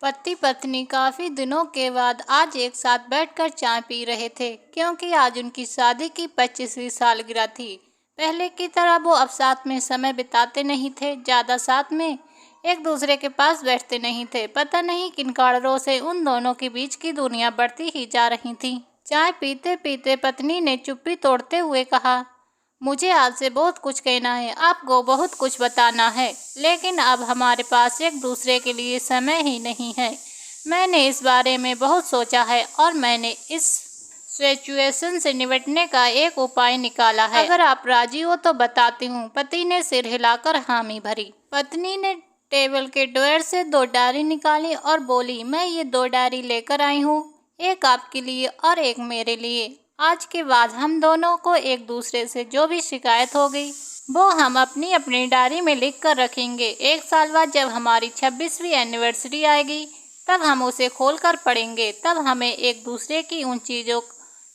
पति पत्नी काफी दिनों के बाद आज एक साथ बैठकर चाय पी रहे थे, क्योंकि आज उनकी शादी की 25वीं सालगिरह थी। पहले की तरह वो अब साथ में समय बिताते नहीं थे, ज्यादा साथ में एक दूसरे के पास बैठते नहीं थे। पता नहीं किन कारणों से उन दोनों के बीच की दूरियां बढ़ती ही जा रही थी। चाय पीते पीते पत्नी ने चुप्पी तोड़ते हुए कहा, मुझे आपसे बहुत कुछ कहना है, आपको बहुत कुछ बताना है, लेकिन अब हमारे पास एक दूसरे के लिए समय ही नहीं है। मैंने इस बारे में बहुत सोचा है और मैंने इस सिचुएशन से निपटने का एक उपाय निकाला है। अगर आप राजी हो तो बताती हूँ। पति ने सिर हिलाकर हामी भरी। पत्नी ने टेबल के ड्रॉयर से 2 डायरी निकाली और बोली, मैं ये 2 डायरी लेकर आई हूँ, एक आपके लिए और एक मेरे लिए। आज के बाद हम दोनों को एक दूसरे से जो भी शिकायत होगी वो हम अपनी अपनी डायरी में लिख कर रखेंगे। 1 साल बाद जब हमारी 26वीं एनिवर्सरी आएगी तब हम उसे खोल कर पढ़ेंगे। तब हमें एक दूसरे की उन चीज़ों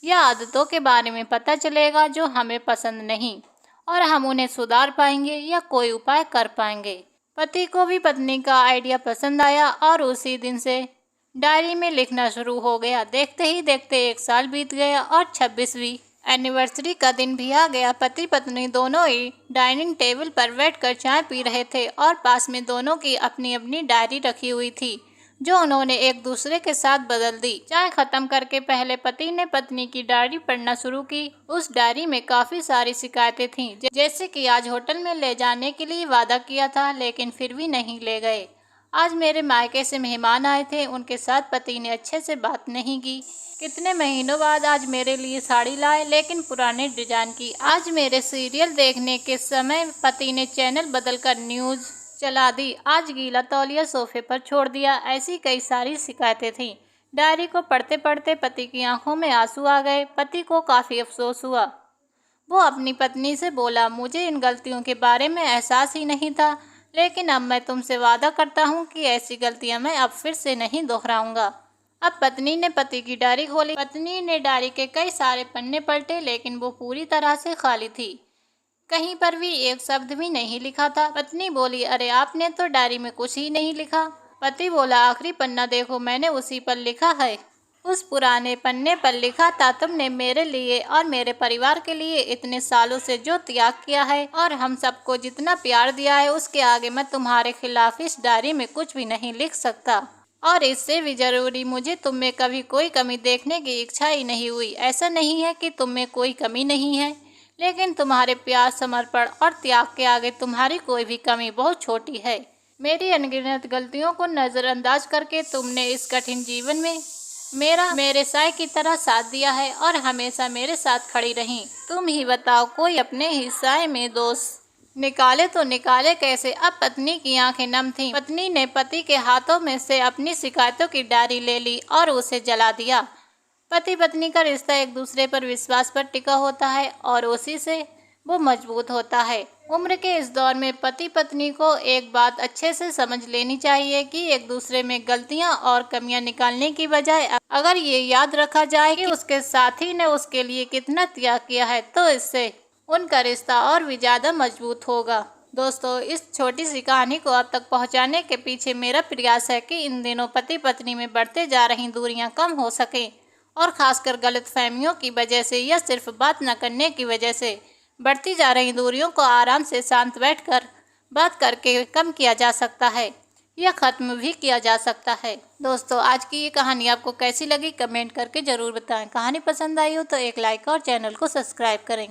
या आदतों के बारे में पता चलेगा जो हमें पसंद नहीं, और हम उन्हें सुधार पाएंगे या कोई उपाय कर पाएंगे। पति को भी पत्नी का आइडिया पसंद आया और उसी दिन से डायरी में लिखना शुरू हो गया। देखते ही देखते 1 साल बीत गया और 26वीं एनिवर्सरी का दिन भी आ गया। पति पत्नी दोनों ही डाइनिंग टेबल पर बैठकर चाय पी रहे थे और पास में दोनों की अपनी अपनी डायरी रखी हुई थी, जो उन्होंने एक दूसरे के साथ बदल दी। चाय खत्म करके पहले पति ने पत्नी की डायरी पढ़ना शुरू की। उस डायरी में काफी सारी शिकायतें थीं, जैसे कि आज होटल में ले जाने के लिए वादा किया था लेकिन फिर भी नहीं ले गए। आज मेरे मायके से मेहमान आए थे, उनके साथ पति ने अच्छे से बात नहीं की। कितने महीनों बाद आज मेरे लिए साड़ी लाए, लेकिन पुराने डिजाइन की। आज मेरे सीरियल देखने के समय पति ने चैनल बदलकर न्यूज़ चला दी। आज गीला तौलिया सोफे पर छोड़ दिया। ऐसी कई सारी शिकायतें थीं। डायरी को पढ़ते पढ़ते पति की आंखों में आंसू आ गए। पति को काफ़ी अफसोस हुआ। वो अपनी पत्नी से बोला, मुझे इन गलतियों के बारे में एहसास ही नहीं था, लेकिन अब मैं तुमसे वादा करता हूँ कि ऐसी गलतियाँ मैं अब फिर से नहीं दोहराऊंगा। अब पत्नी ने पति की डायरी खोली। पत्नी ने डायरी के कई सारे पन्ने पलटे, लेकिन वो पूरी तरह से खाली थी। कहीं पर भी एक शब्द भी नहीं लिखा था। पत्नी बोली, अरे आपने तो डायरी में कुछ ही नहीं लिखा। पति बोला, आखिरी पन्ना देखो, मैंने उसी पर लिखा है। उस पुराने पन्ने पर लिखा था, तुमने मेरे लिए और मेरे परिवार के लिए इतने सालों से जो त्याग किया है और हम सबको जितना प्यार दिया है, उसके आगे मैं तुम्हारे खिलाफ इस डायरी में कुछ भी नहीं लिख सकता। और इससे भी जरूरी, मुझे तुम में कभी कोई कमी देखने की इच्छा ही नहीं हुई। ऐसा नहीं है कि तुम में कोई कमी नहीं है, लेकिन तुम्हारे प्यार, समर्पण और त्याग के आगे तुम्हारी कोई भी कमी बहुत छोटी है। मेरी अनगिनत गलतियों को नज़रअंदाज करके तुमने इस कठिन जीवन में मेरे साय की तरह साथ दिया है और हमेशा मेरे साथ खड़ी रही। तुम ही बताओ, कोई अपने ही साय में दोष निकाले तो निकाले कैसे। अब पत्नी की आंखें नम थीं। पत्नी ने पति के हाथों में से अपनी शिकायतों की डायरी ले ली और उसे जला दिया। पति पत्नी का रिश्ता एक दूसरे पर विश्वास पर टिका होता है और उसी से वो मजबूत होता है। उम्र के इस दौर में पति पत्नी को एक बात अच्छे से समझ लेनी चाहिए कि एक दूसरे में गलतियां और कमियां निकालने की बजाय अगर ये याद रखा जाए कि उसके साथी ने उसके लिए कितना त्याग किया है, तो इससे उनका रिश्ता और भी ज़्यादा मजबूत होगा। दोस्तों, इस छोटी सी कहानी को आप तक पहुंचाने के पीछे मेरा प्रयास है कि इन दिनों पति पत्नी में बढ़ते जा रही दूरियां कम हो सकें, और ख़ासकर गलतफहमियों की वजह से या सिर्फ बात न करने की वजह से बढ़ती जा रही दूरियों को आराम से शांत बैठकर बात करके कम किया जा सकता है या ख़त्म भी किया जा सकता है। दोस्तों, आज की ये कहानी आपको कैसी लगी कमेंट करके ज़रूर बताएं। कहानी पसंद आई हो तो एक लाइक और चैनल को सब्सक्राइब करें।